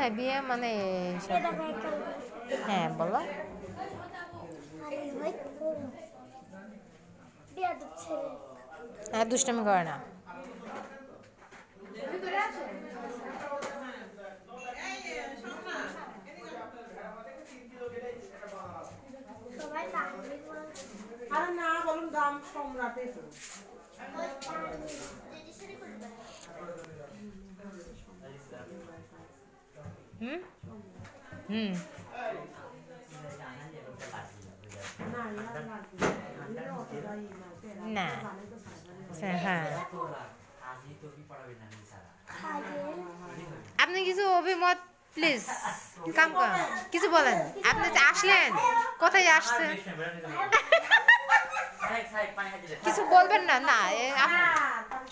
হয় বিয়ে মানে হ্যাঁ বলো হ্যাঁ দুষ্টামি করে না আরে না বলুন দাম সম্রাটে হুম হুম না হ্যাঁ আপনি কিছু অভিমত প্লিজ কাম করেন কিছু বলেন আপনি আসলেন কোথায় আসছেন কিছু বলবেন না না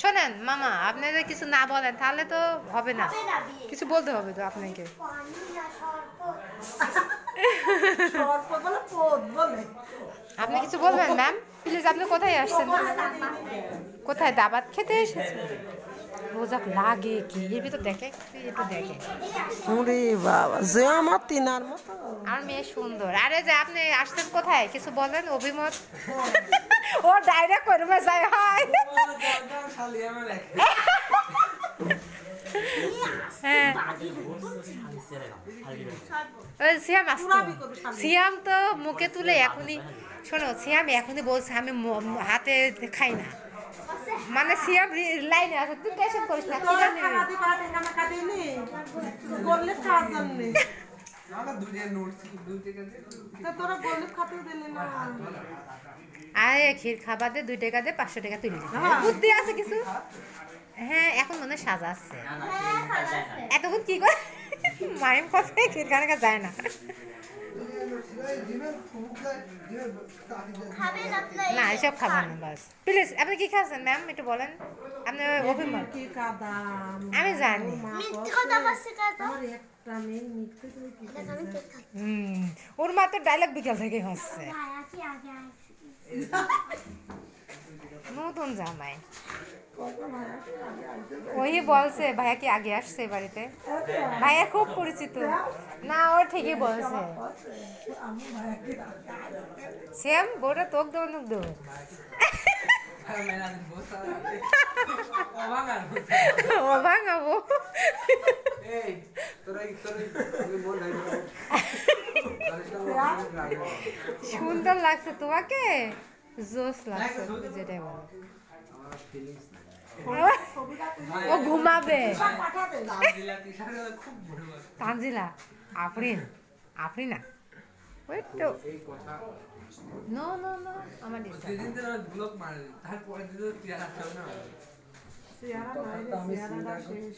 শোনেন মামা আপনারা কিছু না বলেন তাহলে তো হবে না কিছু বলতে হবে তো আপনাকে আপনি কিছু বলবেন ম্যাম প্লিজ আপনি কোথায় আসছেন কোথায় দাবাত খেতে এসেছেন রোজা লাগে কি এর ভিতর দেখে একটু দেখে ওরে বাবা যে আমার তিনার মতো আর মেয়ে সুন্দর আরে যে আপনি আসছেন কোথায় কিছু বলেন অভিমত ও ডাইরেক্ট করবে যাই হয় হ্যাঁ সিয়াম আসতো সিয়াম তো মুখে তুলে এখনই শোনো সিয়াম এখনই বলছে আমি হাতে খাই না মানে সিয়াম লাইনে আছে তুই টেনশন করিস না কি জানি করলে খাওয়ার জন্য তোরা বললে খাতে দিলে না আরে ক্ষীর খাবার দে 2 টাকা দে 500 টাকা তুলে বুদ্ধি আছে কিছু হ্যাঁ এখন মনে সাজা আছে এতক্ষণ কি করে মাইম কথা ক্ষীর খানে যায় না না এসব খাবার না বাস প্লিজ আপনি কি খাচ্ছেন ম্যাম একটু বলেন আপনি অভিমান আমি জানি ওর মা তো ডায়লগ বিকাল থেকে হচ্ছে নতুন জামাই ওই বলছে ভাইয়া কি আগে আসছে বাড়িতে ভাইয়া খুব পরিচিত না ও ঠিকই বলছে সেম বউটা তোক দেবো নুক দেবো ভাঙাবো সুন্দর লাগছে তোমাকে জোস লাগছে যেটাই বলো ও ঘুমাবে তানজিলা আফরিন আফরিনা ওই তো নো নো নো আমার যেদিন তো ব্লক মারে তারপরে দিন তো টিয়ার আসছে না সিয়ারা নাই সিয়ারা শেষ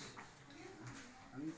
আমি